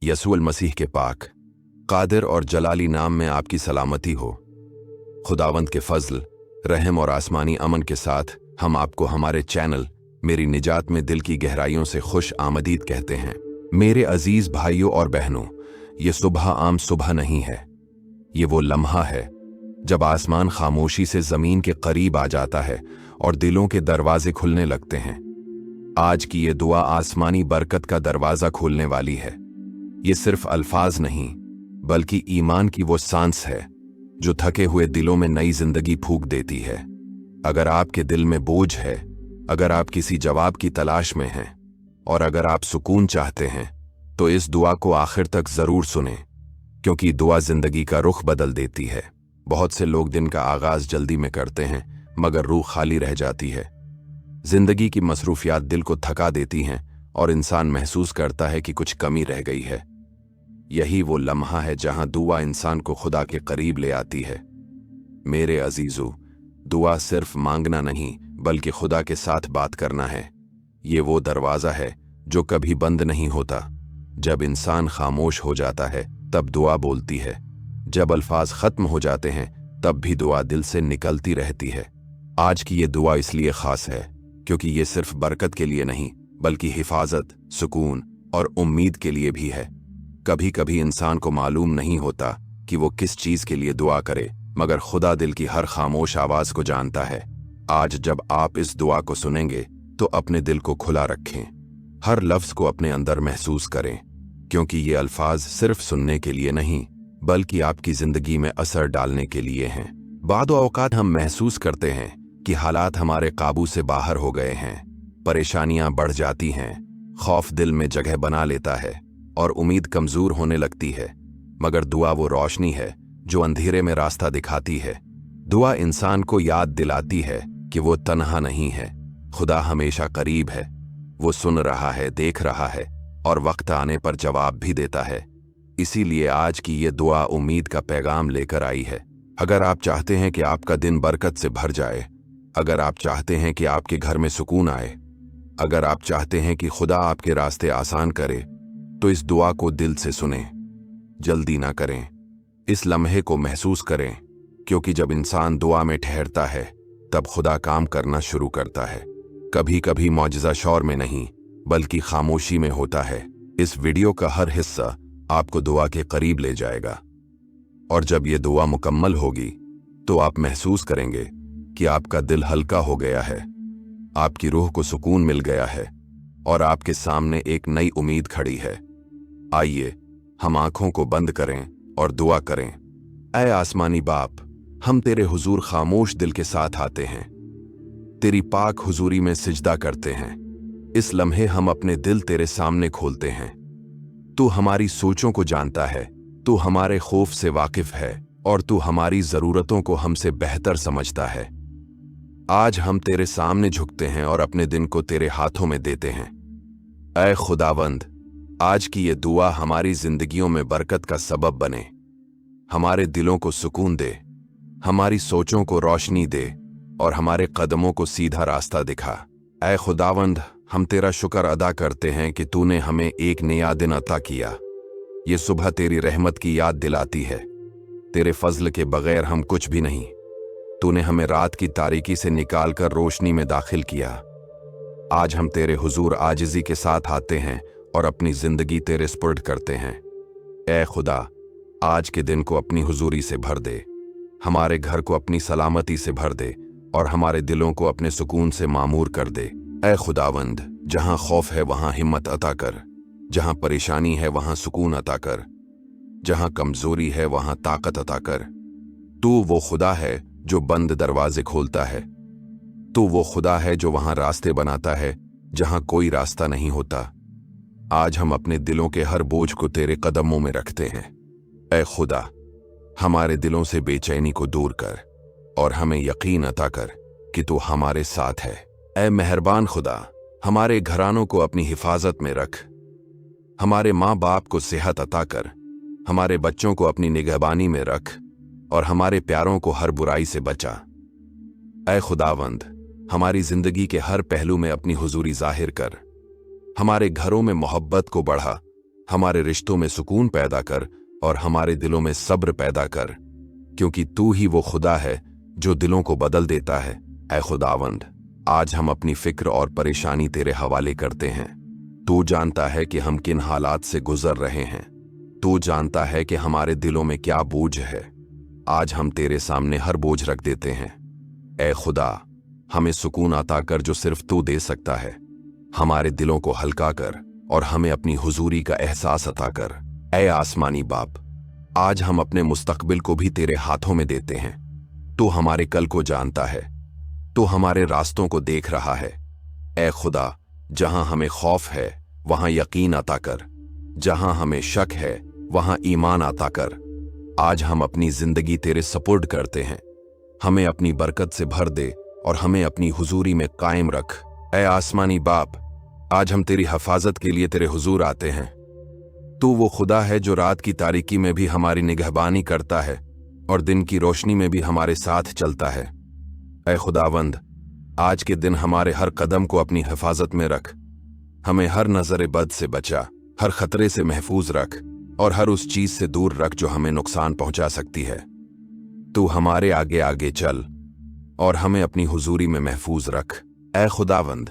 यसुअल मसीह के पाक, कादिर और जलाली नाम में आपकी सलामती हो। खुदावंद के फजल, रहम और आसमानी अमन के साथ हम आपको हमारे चैनल मेरी निजात में दिल की गहराइयों से खुश आमदीद कहते हैं। मेरे अजीज भाइयों और बहनों, ये सुबह आम सुबह नहीं है। ये वो लम्हा है जब आसमान खामोशी से जमीन के करीब आ जाता है और दिलों के दरवाजे खुलने लगते हैं। आज की ये दुआ आसमानी बरकत का दरवाजा खोलने वाली है। ये सिर्फ अल्फाज नहीं, बल्कि ईमान की वो सांस है जो थके हुए दिलों में नई जिंदगी फूंक देती है। अगर आपके दिल में बोझ है, अगर आप किसी जवाब की तलाश में हैं और अगर आप सुकून चाहते हैं, तो इस दुआ को आखिर तक जरूर सुनें, क्योंकि दुआ जिंदगी का रुख बदल देती है। बहुत से लोग दिन का आगाज जल्दी में करते हैं, मगर रूह खाली रह जाती है। जिंदगी की मसरूफियात दिल को थका देती हैं और इंसान महसूस करता है कि कुछ कमी रह गई है। यही वो लम्हा है जहां दुआ इंसान को खुदा के करीब ले आती है। मेरे अजीजों, दुआ सिर्फ मांगना नहीं, बल्कि खुदा के साथ बात करना है। ये वो दरवाज़ा है जो कभी बंद नहीं होता। जब इंसान खामोश हो जाता है, तब दुआ बोलती है। जब अल्फाज खत्म हो जाते हैं, तब भी दुआ दिल से निकलती रहती है। आज की ये दुआ इसलिए खास है क्योंकि ये सिर्फ बरकत के लिए नहीं, बल्कि हिफाजत, सुकून और उम्मीद के लिए भी है। कभी कभी इंसान को मालूम नहीं होता कि वो किस चीज के लिए दुआ करे, मगर खुदा दिल की हर खामोश आवाज को जानता है। आज जब आप इस दुआ को सुनेंगे, तो अपने दिल को खुला रखें। हर लफ्ज को अपने अंदर महसूस करें, क्योंकि ये अल्फाज सिर्फ सुनने के लिए नहीं, बल्कि आपकी जिंदगी में असर डालने के लिए हैं। बादो औकात हम महसूस करते हैं कि हालात हमारे काबू से बाहर हो गए हैं। परेशानियां बढ़ जाती हैं, खौफ दिल में जगह बना लेता है और उम्मीद कमजोर होने लगती है। मगर दुआ वो रोशनी है जो अंधेरे में रास्ता दिखाती है। दुआ इंसान को याद दिलाती है कि वो तन्हा नहीं है, खुदा हमेशा करीब है। वो सुन रहा है, देख रहा है और वक्त आने पर जवाब भी देता है। इसीलिए आज की ये दुआ उम्मीद का पैगाम लेकर आई है। अगर आप चाहते हैं कि आपका दिन बरकत से भर जाए, अगर आप चाहते हैं कि आपके घर में सुकून आए, अगर आप चाहते हैं कि खुदा आपके रास्ते आसान करे, तो इस दुआ को दिल से सुनें। जल्दी ना करें, इस लम्हे को महसूस करें, क्योंकि जब इंसान दुआ में ठहरता है, तब खुदा काम करना शुरू करता है। कभी कभी मौजज़ा शौर में नहीं, बल्कि खामोशी में होता है। इस वीडियो का हर हिस्सा आपको दुआ के करीब ले जाएगा, और जब ये दुआ मुकम्मल होगी, तो आप महसूस करेंगे कि आपका दिल हल्का हो गया है, आपकी रूह को सुकून मिल गया है और आपके सामने एक नई उम्मीद खड़ी है। आइए हम आंखों को बंद करें और दुआ करें। ऐ आसमानी बाप, हम तेरे हुजूर खामोश दिल के साथ आते हैं, तेरी पाक हुजूरी में सिजदा करते हैं। इस लम्हे हम अपने दिल तेरे सामने खोलते हैं। तू हमारी सोचों को जानता है, तू हमारे खौफ से वाकिफ है और तू हमारी जरूरतों को हमसे बेहतर समझता है। आज हम तेरे सामने झुकते हैं और अपने दिन को तेरे हाथों में देते हैं। ऐ खुदावंद, आज की ये दुआ हमारी जिंदगियों में बरकत का सबब बने, हमारे दिलों को सुकून दे, हमारी सोचों को रोशनी दे और हमारे कदमों को सीधा रास्ता दिखा। ऐ खुदावंद, हम तेरा शुक्र अदा करते हैं कि तूने हमें एक नया दिन अता किया। ये सुबह तेरी रहमत की याद दिलाती है। तेरे फजल के बगैर हम कुछ भी नहीं। तूने हमें रात की तारीकी से निकालकर रोशनी में दाखिल किया। आज हम तेरे हुजूर आजिज़ी के साथ आते हैं और अपनी जिंदगी तेरे स्पुर्द करते हैं। ऐ खुदा, आज के दिन को अपनी हुजूरी से भर दे, हमारे घर को अपनी सलामती से भर दे और हमारे दिलों को अपने सुकून से मामूर कर दे। ऐ खुदावंद, जहां खौफ है वहां हिम्मत अता कर, जहां परेशानी है वहां सुकून अता कर, जहां कमजोरी है वहां ताकत अता कर। तू वो खुदा है जो बंद दरवाजे खोलता है। तू वो खुदा है जो वहां रास्ते बनाता है जहां कोई रास्ता नहीं होता। आज हम अपने दिलों के हर बोझ को तेरे कदमों में रखते हैं। ऐ खुदा, हमारे दिलों से बेचैनी को दूर कर और हमें यकीन अता कर कि तू हमारे साथ है। ऐ मेहरबान खुदा, हमारे घरानों को अपनी हिफाजत में रख, हमारे माँ बाप को सेहत अता कर, हमारे बच्चों को अपनी निगहबानी में रख और हमारे प्यारों को हर बुराई से बचा। ऐ खुदावंद, हमारी जिंदगी के हर पहलू में अपनी हुजूरी जाहिर कर, हमारे घरों में मोहब्बत को बढ़ा हमारे रिश्तों में सुकून पैदा कर और हमारे दिलों में सब्र पैदा कर, क्योंकि तू ही वो खुदा है जो दिलों को बदल देता है। ऐ खुदावंद, आज हम अपनी फिक्र और परेशानी तेरे हवाले करते हैं। तू जानता है कि हम किन हालात से गुजर रहे हैं। तू जानता है कि हमारे दिलों में क्या बोझ है। आज हम तेरे सामने हर बोझ रख देते हैं। ऐ खुदा, हमें सुकून अता कर जो सिर्फ तू दे सकता है। हमारे दिलों को हल्का कर और हमें अपनी हुजूरी का एहसास अता कर। ऐ आसमानी बाप, आज हम अपने मुस्तकबिल को भी तेरे हाथों में देते हैं। तू हमारे कल को जानता है, तू हमारे रास्तों को देख रहा है। ऐ खुदा, जहां हमें खौफ है वहां यकीन अता कर, जहां हमें शक है वहां ईमान अता कर। आज हम अपनी जिंदगी तेरे सपुर्द करते हैं। हमें अपनी बरकत से भर दे और हमें अपनी हुजूरी में कायम रख। ऐ आसमानी बाप, आज हम तेरी हिफाजत के लिए तेरे हुजूर आते हैं। तू वो खुदा है जो रात की तारीकी में भी हमारी निगहबानी करता है और दिन की रोशनी में भी हमारे साथ चलता है। ऐ खुदावंद, आज के दिन हमारे हर कदम को अपनी हिफाजत में रख। हमें हर नजर बद से बचा, हर खतरे से महफूज रख और हर उस चीज से दूर रख जो हमें नुकसान पहुंचा सकती है। तू हमारे आगे आगे चल और हमें अपनी हुजूरी में महफूज रख। ऐ खुदावंद,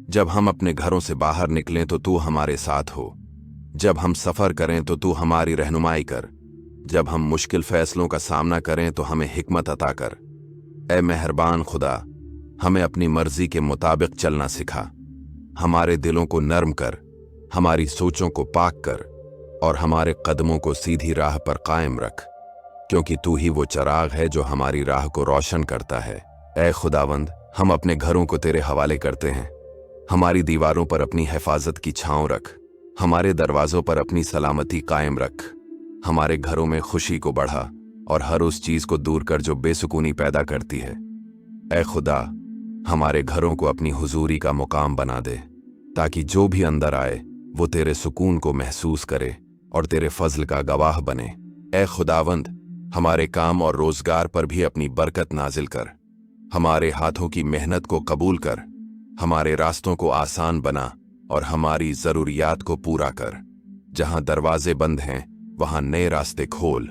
जब हम अपने घरों से बाहर निकलें तो तू हमारे साथ हो। जब हम सफर करें तो तू हमारी रहनुमाई कर। जब हम मुश्किल फैसलों का सामना करें तो हमें हिकमत अता कर। ऐ मेहरबान खुदा, हमें अपनी मर्जी के मुताबिक चलना सिखा। हमारे दिलों को नर्म कर, हमारी सोचों को पाक कर और हमारे कदमों को सीधी राह पर कायम रख, क्योंकि तू ही वो चिराग है जो हमारी राह को रोशन करता है। ऐ खुदावंद, हम अपने घरों को तेरे हवाले करते हैं। हमारी दीवारों पर अपनी हिफाजत की छांव रख, हमारे दरवाजों पर अपनी सलामती कायम रख। हमारे घरों में खुशी को बढ़ा और हर उस चीज को दूर कर जो बेसुकूनी पैदा करती है। ऐ खुदा, हमारे घरों को अपनी हुजूरी का मुकाम बना दे, ताकि जो भी अंदर आए वो तेरे सुकून को महसूस करे और तेरे फजल का गवाह बने। ऐ खुदावंद, हमारे काम और रोजगार पर भी अपनी बरकत नाजिल कर। हमारे हाथों की मेहनत को कबूल कर, हमारे रास्तों को आसान बना और हमारी जरूरियात को पूरा कर। जहां दरवाजे बंद हैं वहां नए रास्ते खोल,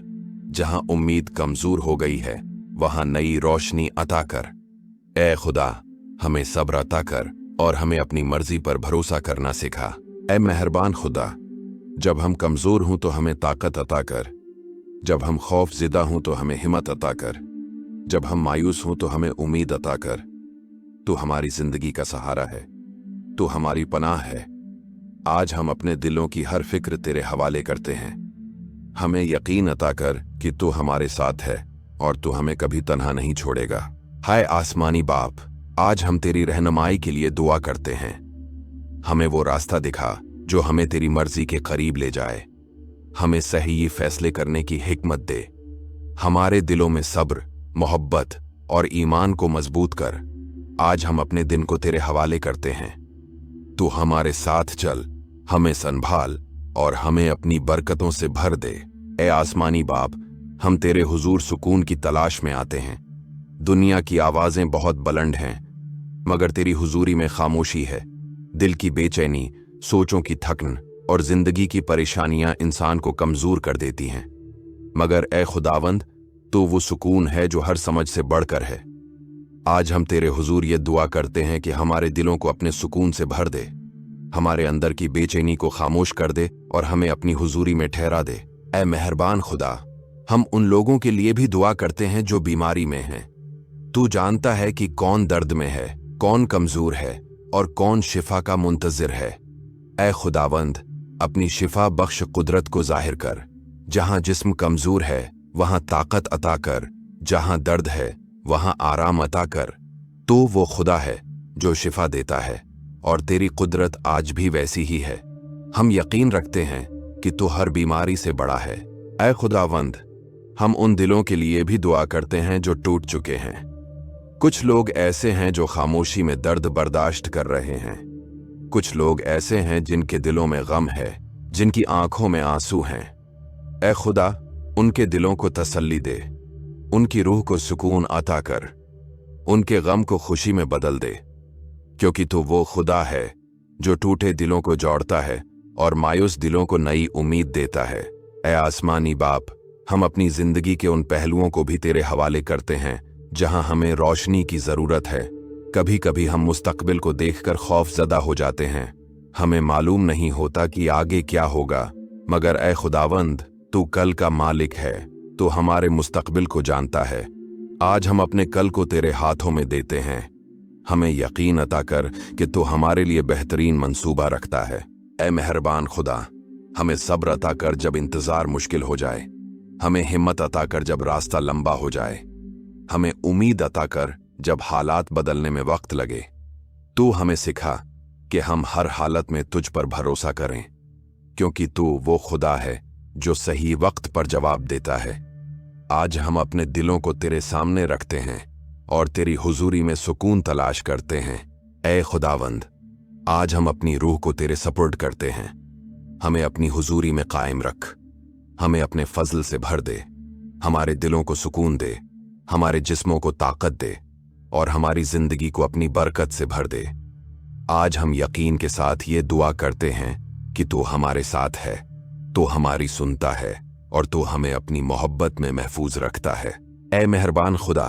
जहां उम्मीद कमजोर हो गई है वहां नई रोशनी अता कर। ऐ खुदा, हमें सब्र अता कर और हमें अपनी मर्जी पर भरोसा करना सिखा। ऐ मेहरबान खुदा, जब हम कमजोर हों तो हमें ताकत अता कर, जब हम खौफ ज़िदा हों तो हमें हिम्मत अता कर, जब हम मायूस हों तो हमें उम्मीद अता कर। तू हमारी जिंदगी का सहारा है, तू हमारी पनाह है। आज हम अपने दिलों की हर फिक्र तेरे हवाले करते हैं। हमें यकीन अता कर कि तू हमारे साथ है और तू हमें कभी तन्हा नहीं छोड़ेगा। हाय आसमानी बाप, आज हम तेरी रहनुमाई के लिए दुआ करते हैं। हमें वो रास्ता दिखा जो हमें तेरी मर्जी के करीब ले जाए। हमें सही फैसले करने की हिकमत दे। हमारे दिलों में सब्र, मोहब्बत और ईमान को मजबूत कर। आज हम अपने दिन को तेरे हवाले करते हैं। तू हमारे साथ चल, हमें संभाल और हमें अपनी बरकतों से भर दे। ए आसमानी बाप, हम तेरे हुजूर सुकून की तलाश में आते हैं। दुनिया की आवाजें बहुत बुलंद हैं, मगर तेरी हुजूरी में खामोशी है। दिल की बेचैनी, सोचों की थकन और जिंदगी की परेशानियां इंसान को कमजोर कर देती हैं। मगर ए खुदावंद, तो वो सुकून है जो हर समझ से बढ़कर है। आज हम तेरे हुजूर ये दुआ करते हैं कि हमारे दिलों को अपने सुकून से भर दे, हमारे अंदर की बेचैनी को खामोश कर दे और हमें अपनी हुजूरी में ठहरा दे। ऐ मेहरबान खुदा, हम उन लोगों के लिए भी दुआ करते हैं जो बीमारी में हैं। तू जानता है कि कौन दर्द में है, कौन कमजोर है और कौन शिफा का मुंतजिर है। ऐ खुदावंद, अपनी शिफा बख्श कुदरत को जाहिर कर। जहां जिस्म कमजोर है वहां ताकत अता कर, जहां दर्द है वहां आराम अता कर। तो वो खुदा है जो शिफा देता है और तेरी कुदरत आज भी वैसी ही है। हम यकीन रखते हैं कि तू हर बीमारी से बड़ा है। ऐ खुदावंद, हम उन दिलों के लिए भी दुआ करते हैं जो टूट चुके हैं। कुछ लोग ऐसे हैं जो खामोशी में दर्द बर्दाश्त कर रहे हैं। कुछ लोग ऐसे हैं जिनके दिलों में गम है, जिनकी आंखों में आंसू हैं। ऐ खुदा, उनके दिलों को तसल्ली दे, उनकी रूह को सुकून अता कर, उनके गम को खुशी में बदल दे, क्योंकि तू वो खुदा है जो टूटे दिलों को जोड़ता है और मायूस दिलों को नई उम्मीद देता है। ऐ आसमानी बाप, हम अपनी जिंदगी के उन पहलुओं को भी तेरे हवाले करते हैं जहां हमें रोशनी की जरूरत है। कभी कभी हम मुस्तकबिल को देखकर खौफजदा हो जाते हैं। हमें मालूम नहीं होता कि आगे क्या होगा, मगर ऐ खुदावंद, तू कल का मालिक है, तो हमारे मुस्तकबिल को जानता है। आज हम अपने कल को तेरे हाथों में देते हैं। हमें यकीन अता कर कि तू हमारे लिए बेहतरीन मंसूबा रखता है। ऐ मेहरबान खुदा, हमें सब्र अता कर जब इंतजार मुश्किल हो जाए, हमें हिम्मत अता कर जब रास्ता लंबा हो जाए, हमें उम्मीद अता कर जब हालात बदलने में वक्त लगे। तू हमें सिखा कि हम हर हालत में तुझ पर भरोसा करें, क्योंकि तू वो खुदा है जो सही वक्त पर जवाब देता है। आज हम अपने दिलों को तेरे सामने रखते हैं और तेरी हुजूरी में सुकून तलाश करते हैं। ऐ खुदावंद, आज हम अपनी रूह को तेरे सपुर्द करते हैं। हमें अपनी हुजूरी में कायम रख, हमें अपने फजल से भर दे, हमारे दिलों को सुकून दे, हमारे जिस्मों को ताकत दे और हमारी जिंदगी को अपनी बरकत से भर दे। आज हम यकीन के साथ ये दुआ करते हैं कि तू हमारे साथ है, तू हमारी सुनता है और तू हमें अपनी मोहब्बत में महफूज रखता है। ऐ मेहरबान खुदा,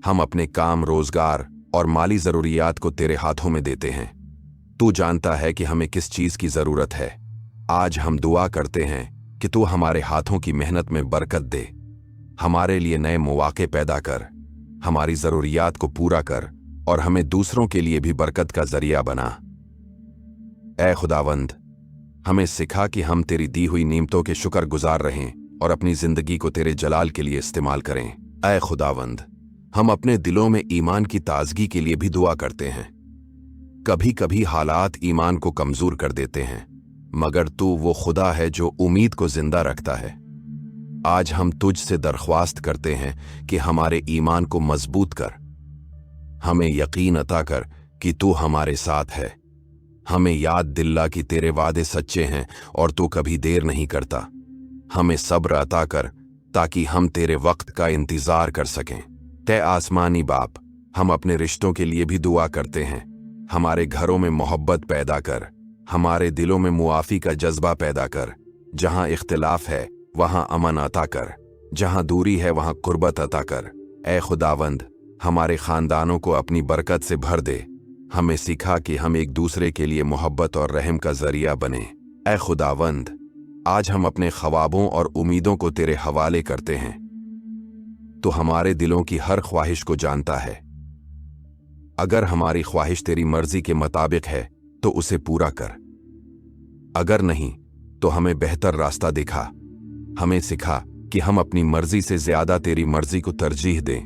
हम अपने काम, रोजगार और माली जरूरियात को तेरे हाथों में देते हैं। तू जानता है कि हमें किस चीज की जरूरत है। आज हम दुआ करते हैं कि तू हमारे हाथों की मेहनत में बरकत दे, हमारे लिए नए मौके पैदा कर, हमारी जरूरियात को पूरा कर और हमें दूसरों के लिए भी बरकत का जरिया बना। ऐ खुदावंद, हमें सिखा कि हम तेरी दी हुई नेमतों के शुक्र गुजार रहें और अपनी जिंदगी को तेरे जलाल के लिए इस्तेमाल करें। ऐ खुदावंद, हम अपने दिलों में ईमान की ताजगी के लिए भी दुआ करते हैं। कभी कभी हालात ईमान को कमजोर कर देते हैं, मगर तू वो खुदा है जो उम्मीद को जिंदा रखता है। आज हम तुझ से दरख्वास्त करते हैं कि हमारे ईमान को मजबूत कर, हमें यकीन अता कर कि तू हमारे साथ है। हमें याद दिला कि तेरे वादे सच्चे हैं और तू कभी देर नहीं करता। हमें सब्र अता कर ताकि हम तेरे वक्त का इंतजार कर सकें। तै आसमानी बाप, हम अपने रिश्तों के लिए भी दुआ करते हैं। हमारे घरों में मोहब्बत पैदा कर, हमारे दिलों में मुआफी का जज्बा पैदा कर। जहां इख्तिलाफ है वहां अमन अता कर, जहां दूरी है वहां कुर्बत अता कर। ऐ खुदावंद, हमारे खानदानों को अपनी बरकत से भर दे। हमें सिखा कि हम एक दूसरे के लिए मोहब्बत और रहम का जरिया बने। ऐ खुदावंद, आज हम अपने ख्वाबों और उम्मीदों को तेरे हवाले करते हैं। तो हमारे दिलों की हर ख्वाहिश को जानता है। अगर हमारी ख्वाहिश तेरी मर्जी के मुताबिक है तो उसे पूरा कर, अगर नहीं तो हमें बेहतर रास्ता दिखा। हमें सिखा कि हम अपनी मर्जी से ज्यादा तेरी मर्जी को तरजीह दें,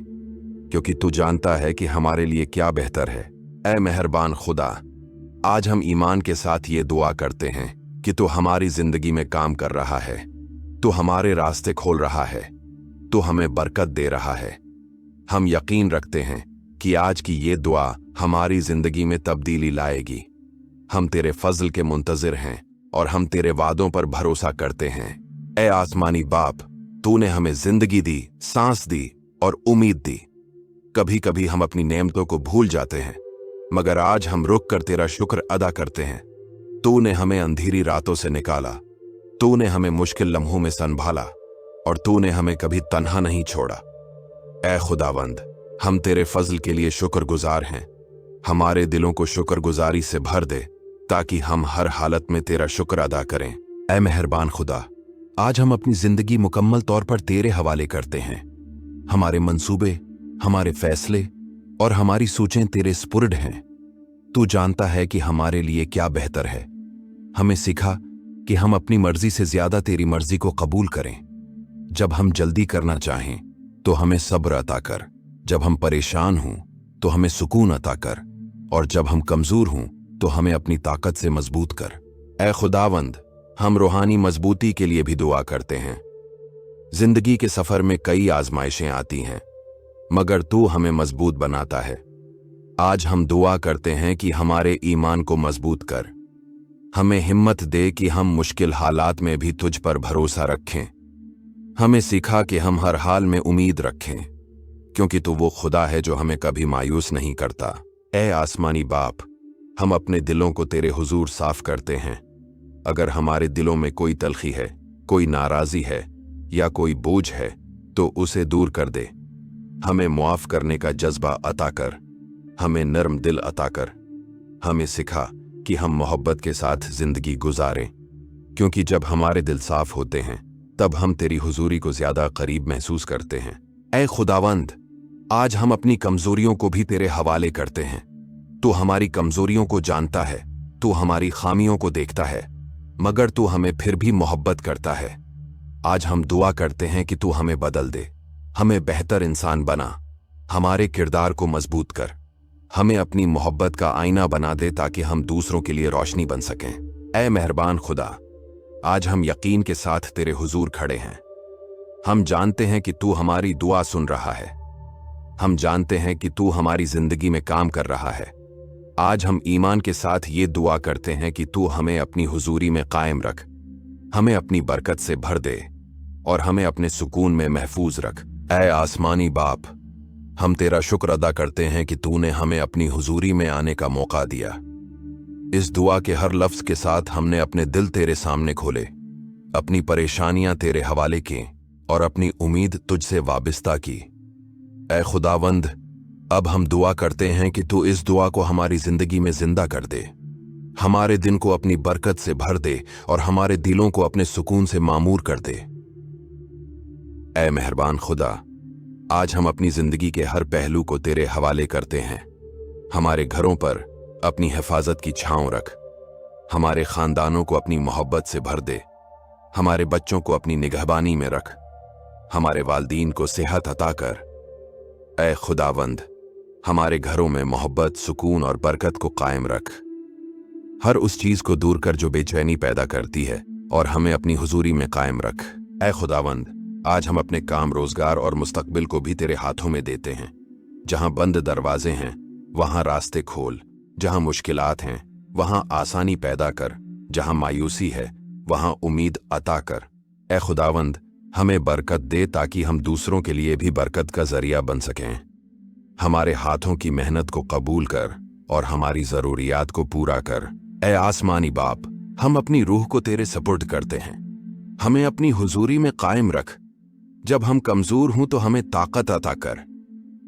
क्योंकि तू जानता है कि हमारे लिए क्या बेहतर है। ऐ मेहरबान खुदा, आज हम ईमान के साथ ये दुआ करते हैं कि तू हमारी जिंदगी में काम कर रहा है, तू हमारे रास्ते खोल रहा है, तू हमें बरकत दे रहा है। हम यकीन रखते हैं कि आज की ये दुआ हमारी जिंदगी में तब्दीली लाएगी। हम तेरे फजल के मुंतजिर हैं और हम तेरे वादों पर भरोसा करते हैं। ऐ आसमानी बाप, तूने हमें जिंदगी दी, सांस दी और उम्मीद दी। कभी कभी हम अपनी नेमतों को भूल जाते हैं, मगर आज हम रुक कर तेरा शुक्र अदा करते हैं। तूने हमें अंधेरी रातों से निकाला, तूने हमें मुश्किल लम्हों में संभाला और तूने हमें कभी तन्हा नहीं छोड़ा। ऐ खुदावंद, हम तेरे फजल के लिए शुक्रगुजार हैं। हमारे दिलों को शुक्रगुजारी से भर दे ताकि हम हर हालत में तेरा शुक्र अदा करें। ऐ मेहरबान खुदा, आज हम अपनी जिंदगी मुकम्मल तौर पर तेरे हवाले करते हैं। हमारे मंसूबे, हमारे फैसले और हमारी सोचें तेरे स्पुर्द हैं। तू जानता है कि हमारे लिए क्या बेहतर है। हमें सिखा कि हम अपनी मर्जी से ज्यादा तेरी मर्जी को कबूल करें। जब हम जल्दी करना चाहें तो हमें सब्र अता कर, जब हम परेशान हों तो हमें सुकून अता कर और जब हम कमजोर हों तो हमें अपनी ताकत से मजबूत कर। ऐ खुदावंद, हम रूहानी मजबूती के लिए भी दुआ करते हैं। जिंदगी के सफर में कई आजमाइशें आती हैं, मगर तू हमें मजबूत बनाता है। आज हम दुआ करते हैं कि हमारे ईमान को मजबूत कर, हमें हिम्मत दे कि हम मुश्किल हालात में भी तुझ पर भरोसा रखें। हमें सिखा कि हम हर हाल में उम्मीद रखें, क्योंकि तू वो खुदा है जो हमें कभी मायूस नहीं करता। ऐ आसमानी बाप, हम अपने दिलों को तेरे हुजूर साफ करते हैं। अगर हमारे दिलों में कोई तलखी है, कोई नाराज़ी है या कोई बोझ है तो उसे दूर कर दे। हमें मुआफ़ करने का जज्बा अता कर, हमें नर्म दिल अता कर। हमें सिखा कि हम मोहब्बत के साथ ज़िंदगी गुजारें, क्योंकि जब हमारे दिल साफ होते हैं तब हम तेरी हुजूरी को ज़्यादा करीब महसूस करते हैं। ऐ खुदावंद, आज हम अपनी कमज़ोरियों को भी तेरे हवाले करते हैं। तू हमारी कमज़ोरियों को जानता है, तू हमारी खामियों को देखता है, मगर तू हमें फिर भी मोहब्बत करता है। आज हम दुआ करते हैं कि तू हमें बदल दे, हमें बेहतर इंसान बना, हमारे किरदार को मजबूत कर, हमें अपनी मोहब्बत का आईना बना दे ताकि हम दूसरों के लिए रोशनी बन सकें। ऐ मेहरबान खुदा, आज हम यकीन के साथ तेरे हुजूर खड़े हैं। हम जानते हैं कि तू हमारी दुआ सुन रहा है, हम जानते हैं कि तू हमारी जिंदगी में काम कर रहा है। आज हम ईमान के साथ ये दुआ करते हैं कि तू हमें अपनी हुजूरी में कायम रख, हमें अपनी बरकत से भर दे और हमें अपने सुकून में महफूज रख। ऐ आसमानी बाप, हम तेरा शुक्र अदा करते हैं कि तूने हमें अपनी हुजूरी में आने का मौका दिया। इस दुआ के हर लफ्ज के साथ हमने अपने दिल तेरे सामने खोले, अपनी परेशानियां तेरे हवाले की और अपनी उम्मीद तुझसे वाबिस्ता की। ऐ खुदावंद, अब हम दुआ करते हैं कि तू इस दुआ को हमारी जिंदगी में जिंदा कर दे, हमारे दिन को अपनी बरकत से भर दे और हमारे दिलों को अपने सुकून से मामूर कर दे। ऐ मेहरबान खुदा, आज हम अपनी जिंदगी के हर पहलू को तेरे हवाले करते हैं। हमारे घरों पर अपनी हिफाजत की छांव रख, हमारे खानदानों को अपनी मोहब्बत से भर दे, हमारे बच्चों को अपनी निगहबानी में रख, हमारे वालदीन को सेहत अता कर। ऐ खुदावंद, हमारे घरों में मोहब्बत, सुकून और बरकत को कायम रख। हर उस चीज को दूर कर जो बेचैनी पैदा करती है और हमें अपनी हुजूरी में कायम रख। ऐ खुदावंद, आज हम अपने काम, रोजगार और मुस्तकबिल को भी तेरे हाथों में देते हैं। जहां बंद दरवाजे हैं वहां रास्ते खोल, जहां मुश्किलात हैं वहां आसानी पैदा कर, जहां मायूसी है वहां उम्मीद अता कर। ऐ खुदावंद, हमें बरकत दे ताकि हम दूसरों के लिए भी बरकत का जरिया बन सकें। हमारे हाथों की मेहनत को कबूल कर और हमारी जरूरियात को पूरा कर। ऐ आसमानी बाप, हम अपनी रूह को तेरे सपुर्द करते हैं, हमें अपनी हुजूरी में कायम रख। जब हम कमजोर हों तो हमें ताकत अता कर,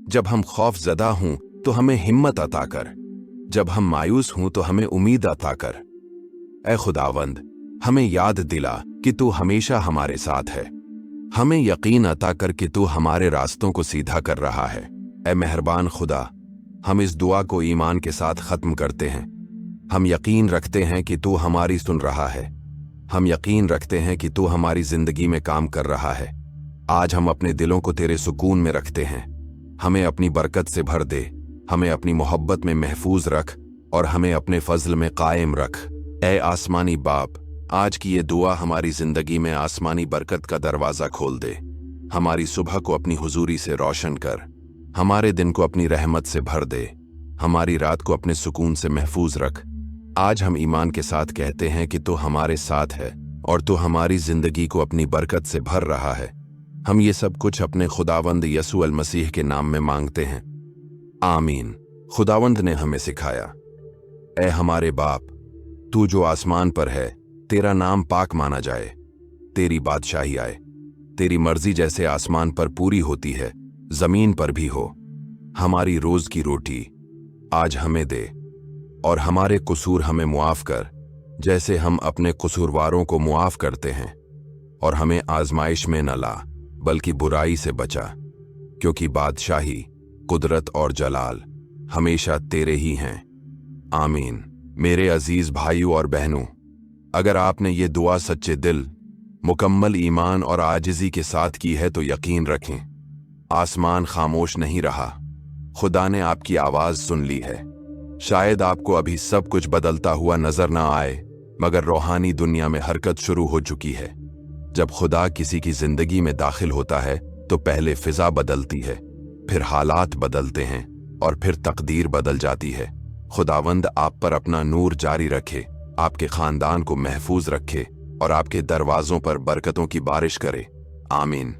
जब हम खौफ ज़दा हों तो हमें हिम्मत अता कर, जब हम मायूस हों तो हमें उम्मीद अता कर। ऐ खुदावंद, हमें याद दिला कि तू हमेशा हमारे साथ है, हमें यकीन अता कर कि तू हमारे रास्तों को सीधा कर रहा है। ऐ मेहरबान खुदा, हम इस दुआ को ईमान के साथ ख़त्म करते हैं। हम यकीन रखते हैं कि तू हमारी सुन रहा है, हम यकीन रखते हैं कि तू हमारी ज़िंदगी में काम कर रहा है। आज हम अपने दिलों को तेरे सुकून में रखते हैं, हमें अपनी बरकत से भर दे, हमें अपनी मोहब्बत में महफूज रख और हमें अपने फजल में कायम रख। ऐ आसमानी बाप, आज की ये दुआ हमारी ज़िंदगी में आसमानी बरकत का दरवाज़ा खोल दे। हमारी सुबह को अपनी हुजूरी से रोशन कर, हमारे दिन को अपनी रहमत से भर दे, हमारी रात को अपने सुकून से महफूज रख। आज हम ईमान के साथ कहते हैं कि तू हमारे साथ है और तू हमारी ज़िंदगी को अपनी बरकत से भर रहा है। हम ये सब कुछ अपने खुदावंद यसू अल मसीह के नाम में मांगते हैं, आमीन। खुदावंद ने हमें सिखाया, ऐ हमारे बाप, तू जो आसमान पर है, तेरा नाम पाक माना जाए, तेरी बादशाही आए, तेरी मर्जी जैसे आसमान पर पूरी होती है जमीन पर भी हो। हमारी रोज की रोटी आज हमें दे और हमारे कसूर हमें मुआफ कर जैसे हम अपने कसूरवारों को मुआफ करते हैं, और हमें आजमाइश में न ला बल्कि बुराई से बचा, क्योंकि बादशाही, कुदरत और जलाल हमेशा तेरे ही हैं, आमीन। मेरे अजीज भाइयों और बहनों, अगर आपने ये दुआ सच्चे दिल, मुकम्मल ईमान और आजिज़ी के साथ की है तो यकीन रखें, आसमान खामोश नहीं रहा, खुदा ने आपकी आवाज़ सुन ली है। शायद आपको अभी सब कुछ बदलता हुआ नजर ना आए, मगर रूहानी दुनिया में हरकत शुरू हो चुकी है। जब खुदा किसी की जिंदगी में दाखिल होता है तो पहले फिजा बदलती है, फिर हालात बदलते हैं और फिर तकदीर बदल जाती है। खुदावंद आप पर अपना नूर जारी रखे, आपके खानदान को महफूज रखे और आपके दरवाजों पर बरकतों की बारिश करे, आमीन।